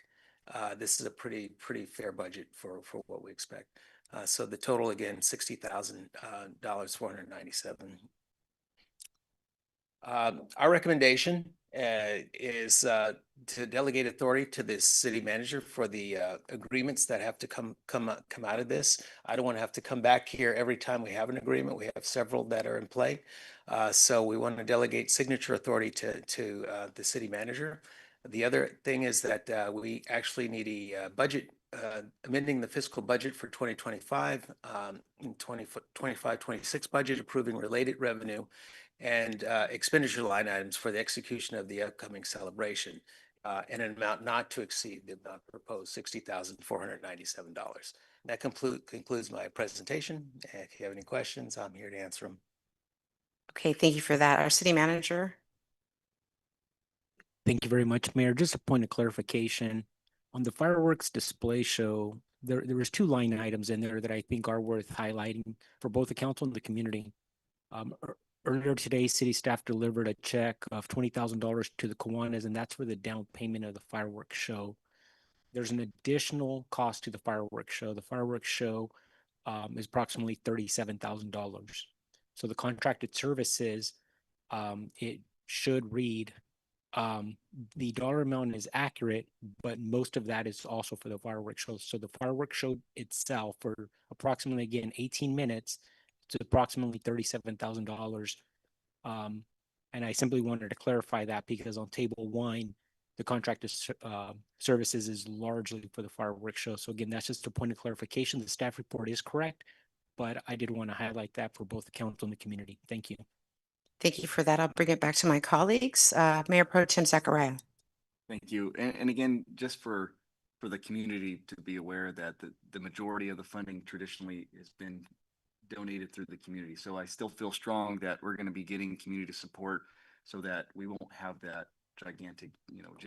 this is a pretty fair budget for what we expect. So the total again, $60,000, 497. Our recommendation is to delegate authority to the city manager for the agreements that have to come out of this. I don't want to have to come back here every time we have an agreement. We have several that are in play. So we want to delegate signature authority to the city manager. The other thing is that we actually need a budget, amending the fiscal budget for 2025, 26 budget, approving related revenue and expenditure line items for the execution of the upcoming celebration in an amount not to exceed the amount proposed, $60,497. That concludes my presentation. And if you have any questions, I'm here to answer them. Okay, thank you for that. Our city manager. Thank you very much, Mayor. Just a point of clarification. On the fireworks display show, there was 2 line items in there that I think are worth highlighting for both the council and the community. Earlier today, city staff delivered a check of $20,000 to the Kiwanis, and that's for the down payment of the fireworks show. There's an additional cost to the fireworks show. The fireworks show is approximately $37,000. So the contracted services, it should read, the dollar amount is accurate, but most of that is also for the fireworks show. So the fireworks show itself for approximately, again, 18 minutes, it's approximately $37,000. And I simply wanted to clarify that because on table 1, the contracted services is largely for the fireworks show. So again, that's just a point of clarification. The staff report is correct, but I did want to highlight that for both the council and the community. Thank you. Thank you for that. I'll bring it back to my colleagues. Mayor Pro Tem Zachariah. Thank you. And again, just for the community to be aware that the majority of the funding traditionally has been donated through the community. So I still feel strong that we're going to be getting community support so that we won't have that gigantic,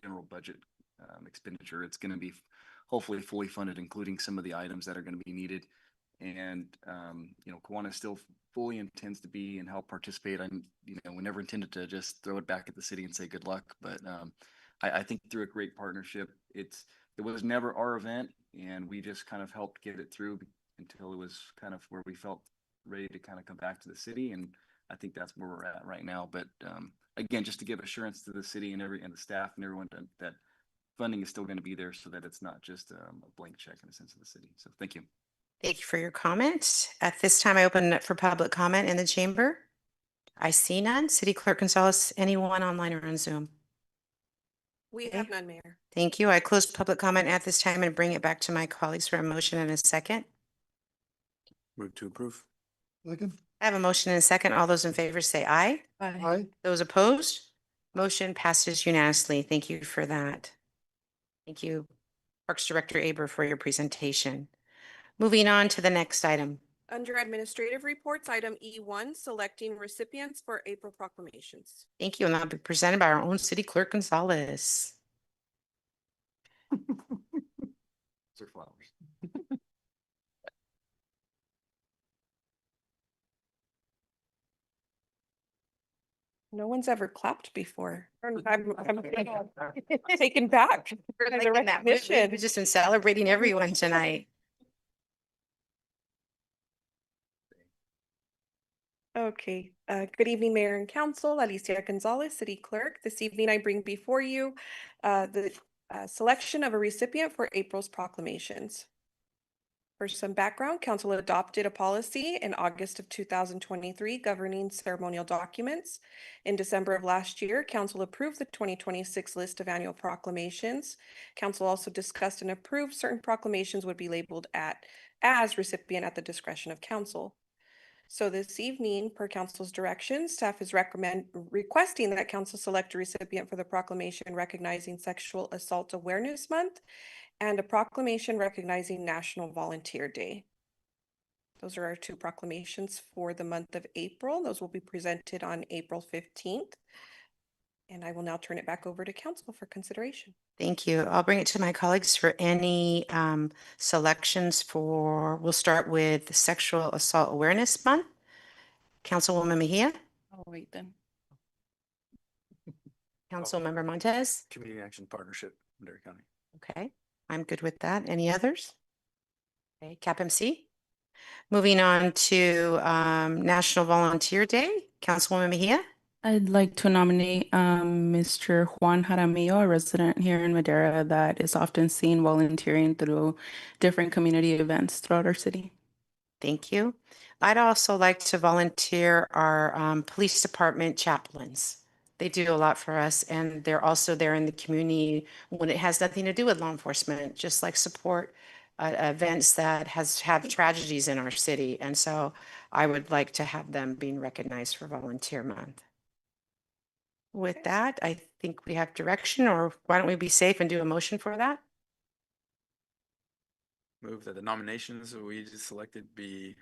general budget expenditure. It's going to be hopefully fully funded, including some of the items that are going to be needed. And, Kiwanis still fully intends to be and help participate. We never intended to just throw it back at the city and say good luck, but I think through a great partnership, it was never our event, and we just kind of helped get it through until it was kind of where we felt ready to kind of come back to the city. And I think that's where we're at right now. But again, just to give assurance to the city and the staff and everyone that funding is still going to be there so that it's not just a blank check in a sense of the city. So thank you. Thank you for your comment. At this time, I open it for public comment in the chamber. I see none. City Clerk Gonzalez, anyone online or on Zoom? We have none, Mayor. Thank you. I close public comment at this time and bring it back to my colleagues for a motion and a second. Move to approve. Second. I have a motion and a second. All those in favor say aye. Aye. Those opposed? Motion passes unanimously. Thank you for that. Thank you, Parks Director Aber, for your presentation. Moving on to the next item. Under administrative reports, item E1, selecting recipients for April proclamations. Thank you. And that'll be presented by our own City Clerk Gonzalez. Sir Flowers. No one's ever clapped before. I'm taken back. We're by the liking that. recognition. We've just been celebrating everyone tonight. Okay, good evening, Mayor and Council. Alicia Gonzalez, City Clerk. This evening, I bring before you the selection of a recipient for April's proclamations. For some background, Council adopted a policy in August of 2023 governing ceremonial documents. In December of last year, Council approved the 2026 list of annual proclamations. Council also discussed and approved certain proclamations would be labeled as recipient at the discretion of Council. So this evening, per Council's direction, staff is requesting that Council select a recipient for the proclamation recognizing Sexual Assault Awareness Month and a proclamation recognizing National Volunteer Day. Those are our 2 proclamations for the month of April. Those will be presented on April 15th. And I will now turn it back over to Council for consideration. Thank you. I'll bring it to my colleagues for any selections for, we'll start with the Sexual Assault Awareness Month. Councilwoman Mejia. I'll wait then. Councilmember Montez. Community Action Partnership, Madera County. Okay, I'm good with that. Any others? Okay, CAPMC. Moving on to National Volunteer Day. Councilwoman Mejia. I'd like to nominate Mr. Juan Jaramillo, a resident here in Madera that is often seen volunteering through different community events throughout our city. Thank you. I'd also like to volunteer our police department chaplains. They do a lot for us, and they're also there in the community when it has nothing to do with law enforcement, just like support events that have tragedies in our city. And so I would like to have them being recognized for Volunteer Month. With that, I think we have direction, or why don't we be safe and do a motion for that? Move that the nominations that we just selected be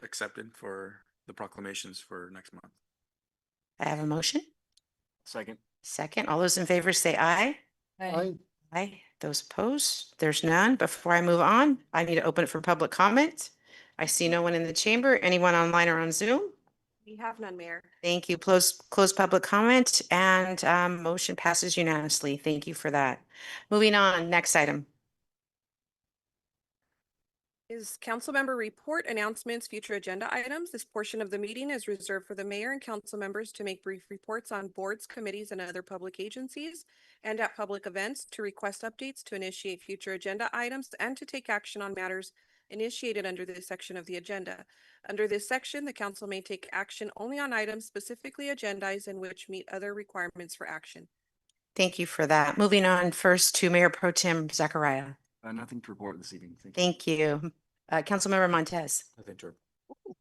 accepted for the proclamations for next month. I have a motion. Second. Second, all those in favor say aye. Aye. Aye. Those opposed? There's none. Before I move on, I need to open it for public comment. I see no one in the chamber. Anyone online or on Zoom? We have none, Mayor. Thank you. Close public comment, and motion passes unanimously. Thank you for that. Moving on, next item. Is council member report, announcements, future agenda items. This portion of the meeting is reserved for the mayor and council members to make brief reports on boards, committees, and other public agencies, and at public events to request updates, to initiate future agenda items, and to take action on matters initiated under this section of the agenda. Under this section, the council may take action only on items specifically agendized and which meet other requirements for action. Thank you for that. Moving on first to Mayor Pro Tem Zachariah. Nothing to report this evening. Thank you. Councilmember Montez. Nothing to report.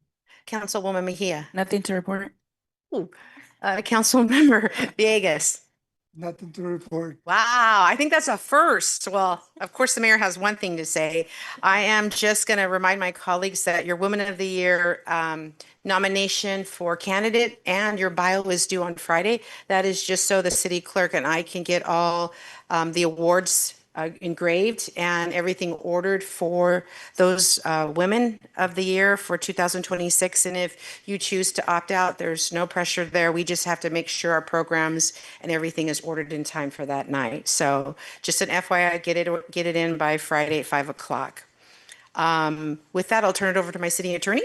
Councilwoman Mejia. Nothing to report. Councilmember Villegas. Nothing to report. Wow, I think that's a first. Well, of course, the mayor has one thing to say. I am just going to remind my colleagues that your Woman of the Year nomination for candidate and your bio is due on Friday. That is just so the city clerk and I can get all the awards engraved and everything ordered for those Women of the Year for 2026. And if you choose to opt out, there's no pressure there. We just have to make sure our programs and everything is ordered in time for that night. So just an FYI, get it in by Friday at 5 o'clock. With that, I'll turn it over to my city attorney.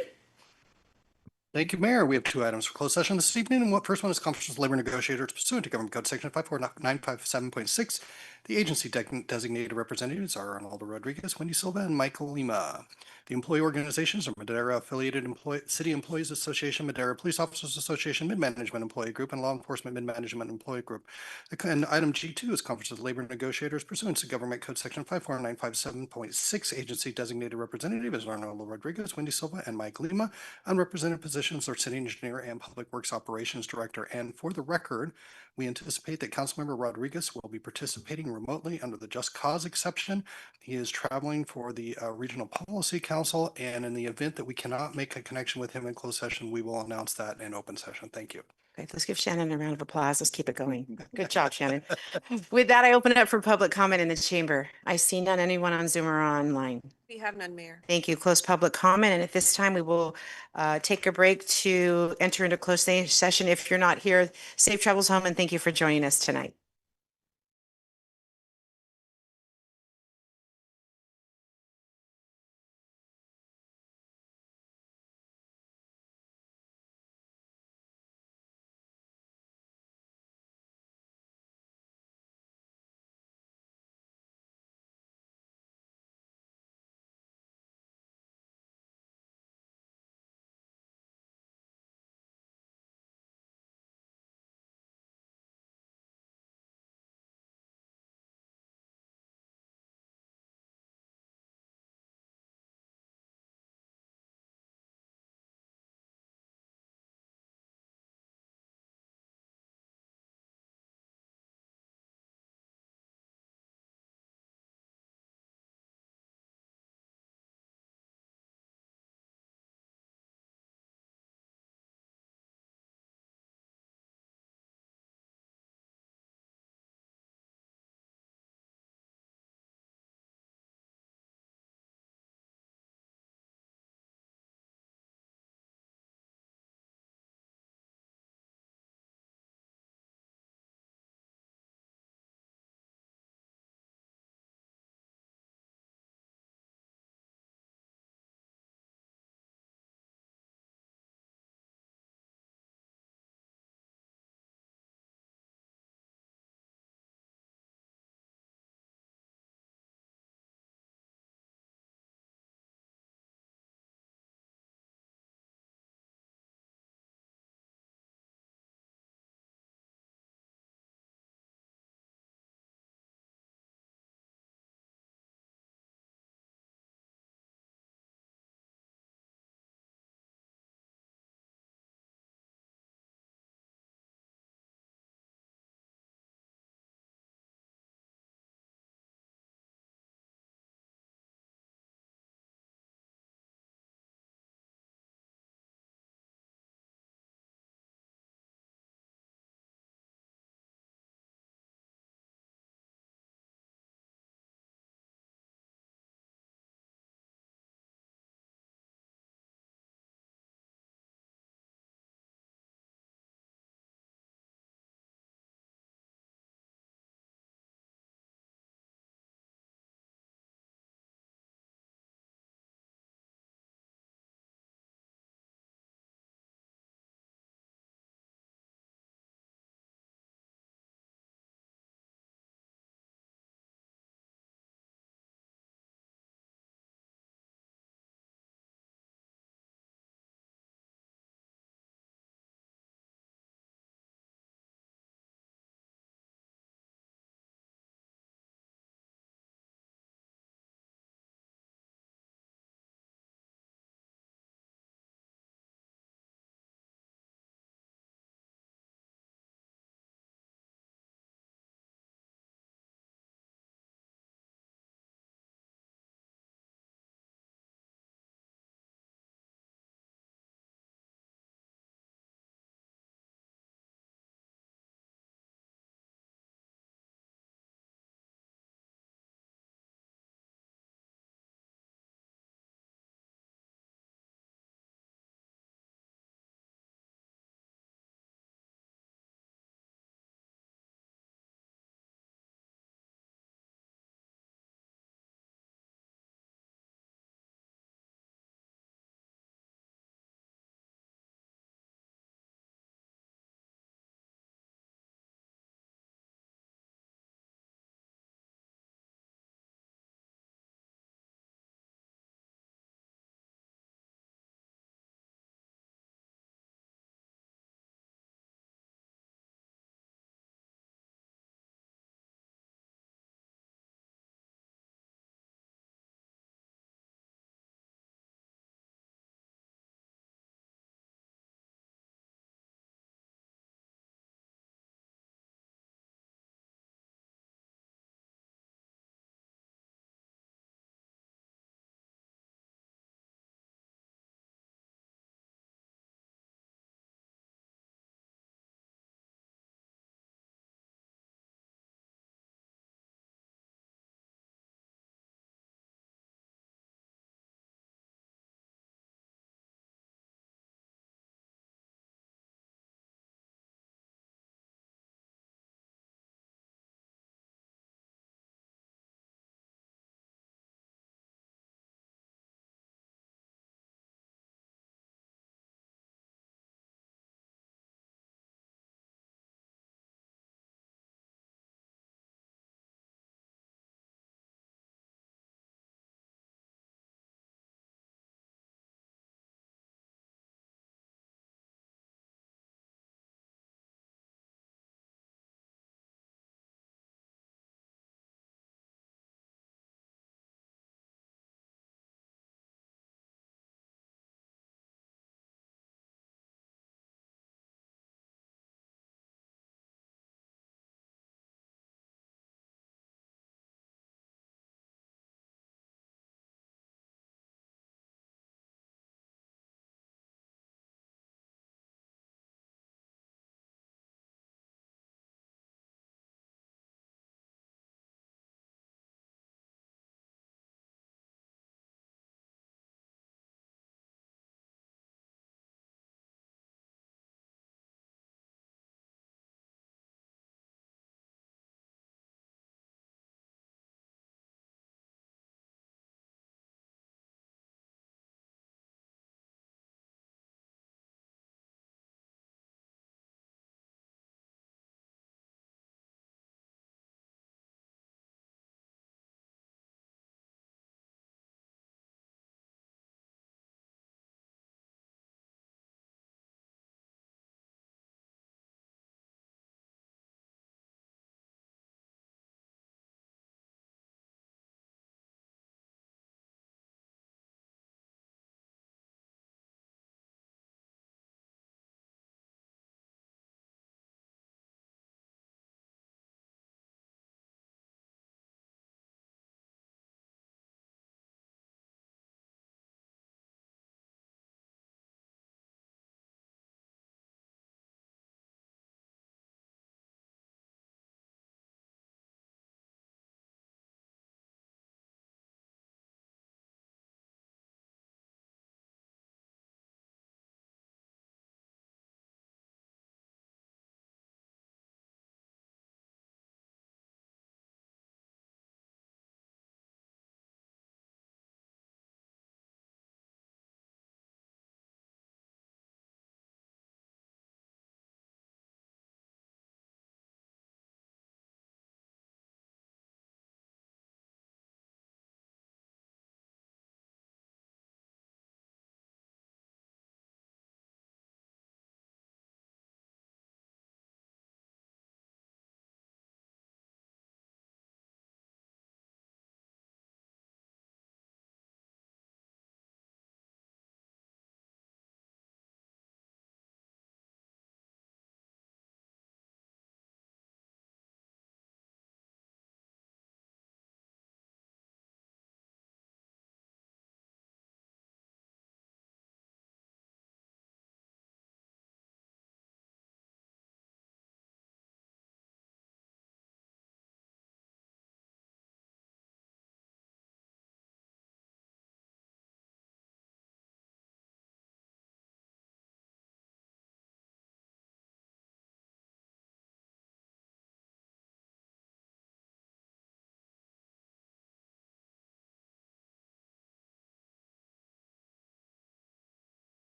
Thank you, Mayor. We have two items for closed session this evening. And first one is conference with labor negotiators pursuant to Government Code Section 54957.6. The agency designated representatives are Arnaldo Rodriguez, Wendy Silva, and Michael Lima. The employee organizations are Madera Affiliated City Employees Association, Madera Police Officers Association, Mid-Management Employee Group, and Law Enforcement Mid-Management Employee Group. And item G2 is conference with labor negotiators pursuant to Government Code Section 54957.6. Agency designated representative is Arnaldo Rodriguez, Wendy Silva, and Mike Lima. Unrepresented positions are City Engineer and Public Works Operations Director. And for the record, we anticipate that Councilmember Rodriguez will be participating remotely under the Just Cause exception. He is traveling for the Regional Policy Council, and in the event that we cannot make a connection with him in closed session, we will announce that in open session. Thank you. Okay, let's give Shannon a round of applause. Let's keep it going. Good job, Shannon. With that, I open it up for public comment in the chamber. I see none. Anyone on Zoom or online? We have none, Mayor. Thank you. Close public comment. And at this time, we will take a break to enter into closed session. If you're not here, safe travels home, and thank you for joining us tonight.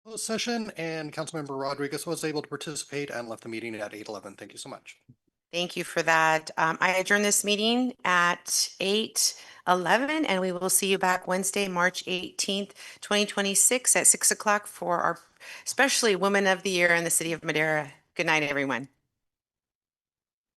closed session, and Councilmember Rodriguez was able to participate and left the meeting at 8:11. Thank you so much. Thank you for that. I adjourn this meeting at 8:11, and we will see you back Wednesday, March 18th, 2026 at 6 o'clock for our especially Women of the Year in the City of Madera. Good night, everyone.